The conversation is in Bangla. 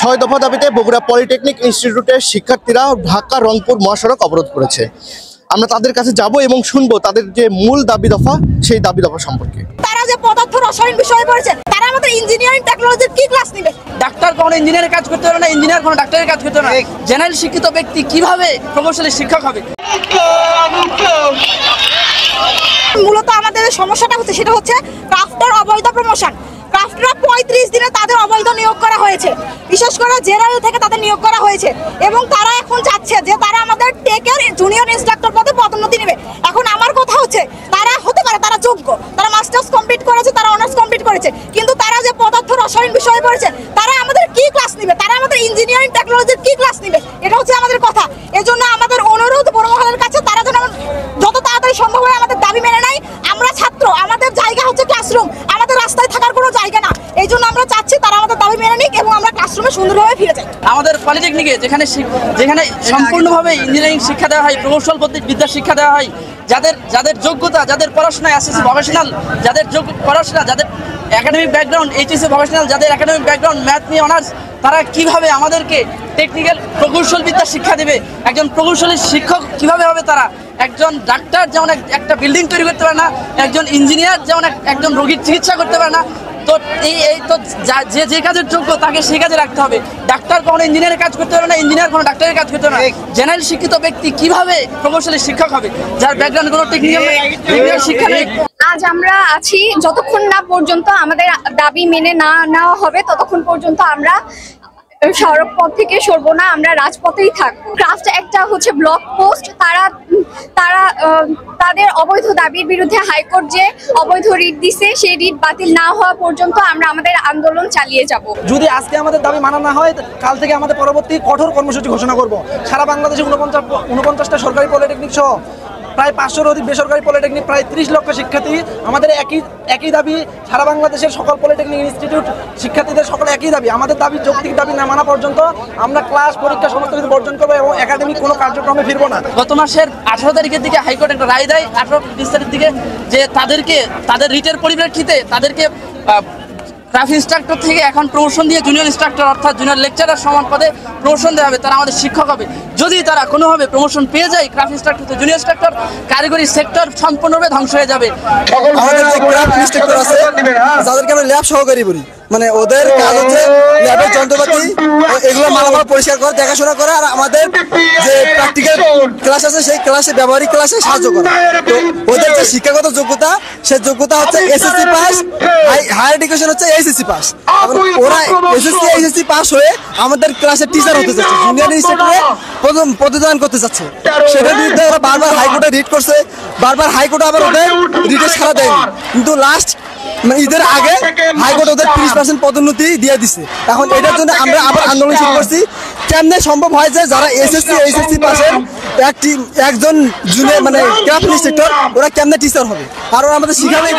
ছয় দফা দাবিতে বগুড়া পলিটেকনিক ইনস্টিটিউটের শিক্ষার্থীরা ঢাকা রংপুর মহাসড়ক অবরোধ করেছে। আমরা তাদের কাছে যাব এবং শুনবো তাদের যে মূল দাবি দফা সেই দাবি দফা সম্পর্কে। তারা যে পদার্থ রসায়ন বিষয়ে পড়েছে, তারা আমাদের ইঞ্জিনিয়ারিং টেকনোলজির কি ক্লাস নেবে? ডাক্তার কোনো ইঞ্জিনিয়ারের কাজ করতে পারে না, ইঞ্জিনিয়ার কোনো ডাক্তারের কাজ করতে পারে না। জেনারেল শিক্ষিত ব্যক্তি কিভাবে প্রকৌশলী শিক্ষক হবে? মূলত আমাদের সমস্যাটা হচ্ছে সেটা হচ্ছে ক্রাফটের অবৈধ প্রমোশন। ক্রাফটরা 35 দিনে তাদের অবৈধ নিয়োগ করা হয়েছে, বিশেষ করে জেনারেল থেকে তাদের নিয়োগ করা হয়েছে এবং তারা এখন চাচ্ছে যে তারা আমাদের টেকের জুনিয়র ইনস্ট্রাক্টর পদে পদোন্নতি নেবে। এখন আমার কথা হচ্ছে তারা হতে পারে তারা যোগ্য, তারা মাস্টার্স কমপ্লিট করেছে, তারা অনার্স কমপ্লিট করেছে, কিন্তু তারা যে পদার্থ রসায়ন বিষয়ে পড়েছে তারা আমাদের কি ক্লাস নেবে? তারা আমাদের ইঞ্জিনিয়ারিং টেকনোলজির কি ক্লাস নেবে? এটা হচ্ছে আমাদের কথা। এজন্য আমাদের অনুরোধ বড় মহলের কাছে, তারা যেন যত তাড়াতাড়ি সম্ভব হয় আমাদের দাবি মেনে নেয়। আমরা ছাত্র, আমাদের জায়গা হচ্ছে ক্লাসরুম, আমাদের রাস্তায় থাকার কোনো জায়গা না। এই জন্য আমরা চাচ্ছি তারা আমাদের দাবি মেনে নিক এবং আমরা ক্লাসরুমে সুন্দরভাবে ফিরে যাই। আমাদের পলিটেকনিকে যেখানে সম্পূর্ণভাবে ইঞ্জিনিয়ারিং শিক্ষা দেওয়া হয়, প্রকৌশল বিদ্যা শিক্ষা দেওয়া হয়, যাদের যোগ্যতা, যাদের পড়াশোনায় এসএসসি প্রফেশনাল, যাদের পড়াশোনা, যাদের একাডেমিক ব্যাকগ্রাউন্ড এইচএসসি প্রফেশনাল, যাদের একাডেমিক ব্যাকগ্রাউন্ড ম্যাথ নিয়ে অনার্স, তারা কিভাবে আমাদেরকে টেকনিক্যাল প্রকৌশল বিদ্যা শিক্ষা দেবে? একজন প্রকৌশলী শিক্ষক কিভাবে হবে? তারা একজন ডাক্তার যেমন একটা বিল্ডিং তৈরি করতে পারে না, একজন ইঞ্জিনিয়ার যেমন একজন রোগীর চিকিৎসা করতে পারে না। তো এই তো যে কাজের যোগ্য তাকে সেই কাজে রাখতে হবে। ডাক্তার কোনো ইঞ্জিনিয়ারের কাজ করতে পারে না, ইঞ্জিনিয়ার কোনো ডাক্তারের কাজ করতে পারে না। জেনারেল শিক্ষিত ব্যক্তি কিভাবে প্রকৌশলী শিক্ষক হবে যার ব্যাকগ্রাউন্ড কোনো টেকনিক্যাল শিক্ষা নেই? আজ আমরা আছি, যতক্ষণ না পর্যন্ত আমাদের দাবি মেনে না নেওয়া হবে ততক্ষণ পর্যন্ত আমরা সড়ক পথ থেকে সরবো না, আমরা রাজপথেই থাকবো। ক্রাফট একটা হচ্ছে ব্লক পোস্ট, তাদের অবৈধ দাবির বিরুদ্ধে হাইকোর্ট যে অবৈধ রিট দিছে সেই রিট বাতিল না হওয়া পর্যন্ত আমরা আমাদের আন্দোলন চালিয়ে যাব। যদি আজকে আমাদের দাবি মানা না হয়, কাল থেকে আমাদের পরবর্তী কঠোর কর্মসূচি ঘোষণা করব। সারা বাংলাদেশে 49টা সরকারি পলিটেকনিক সহ প্রায় 500-র অধিক বেসরকারি পলিটেকনিক, প্রায় 30 লক্ষ শিক্ষার্থী। আমাদের একই দাবি, সারা বাংলাদেশের সকল পলিটেকনিক ইনস্টিটিউট শিক্ষার্থীদের সকলে একই দাবি। আমাদের দাবি যৌক্তিক দাবি না মানা পর্যন্ত আমরা ক্লাস পরীক্ষা সমস্ত কিছু বর্জন করবো এবং একাডেমিক কোনো কার্যক্রমে ফিরবো না। গত মাসের 18 তারিখের দিকে হাইকোর্ট একটা রায় দেয়, 18-20 তারিখ দিকে, যে তাদের রিটের পরিপ্রেক্ষিতে তাদেরকে ক্রাফট ইনস্ট্রাক্টর থেকে এখন প্রমোশন দিয়ে জুনিয়র ইনস্ট্রাক্টর অর্থাৎ জুনিয়র লেকচারার সমান পদে প্রমোশন দেওয়া হবে। তারা আমাদের শিক্ষক হবে। যদি তারা কোনোভাবে প্রমোশন পেয়ে যায় ক্রাফট ইনস্ট্রাক্টর থেকে জুনিয়র ইনস্ট্রাক্টর, কারিগরি সেক্টর সম্পূর্ণভাবে ধ্বংস হয়ে যাবে। আমাদের যে ক্রাফট ইনস্ট্রাক্টর আছে, যাদেরকে আমরা ল্যাব সহকারী বলি, মানে ওদের কাজ হচ্ছে ল্যাবের যন্ত্রপাতি এগুলো মালামাল পরিষ্কার করে, দেখাশোনা করে, আর আমাদের যে প্র্যাকটিক্যাল ক্লাস আছে সেই ক্লাসে, ব্যবহারিক ক্লাসে সাহায্য করে। তো ওদের যে শিক্ষাগত যোগ্যতা, সেই যোগ্যতা হচ্ছে এসএসসি পাস, হায়ার এডুকেশন হচ্ছে এইচএসসি পাস। ওরা এসএসসি এইচএসসি পাস হয়ে আমাদের ক্লাসের টিচার হতে যাচ্ছে, জুনিয়র ইনস্টিটিউটে প্রতিদান করতে যাচ্ছে। সেটার বিরুদ্ধে ওরা বারবার হাইকোর্টে রিট করছে, বারবার হাইকোর্টে আবার ওদের রিটে ছাড়া দেয়নি, কিন্তু লাস্ট ঈদের আগে হাইকোর্ট ওদের 30% পদোন্নতি দিয়ে দিছে। এখন এটার জন্য আমরা আবার আন্দোলন শুরু করছি। কেমনে সম্ভব হয় যে যারা এসএসসি এইচএসসি পাশের একজন জুনিয়র মানে ক্রাফট ইনস্ট্রাক্টর, ওরা কেমনে টিচার হবে? আর ওরা আমাদের শিখাবেই।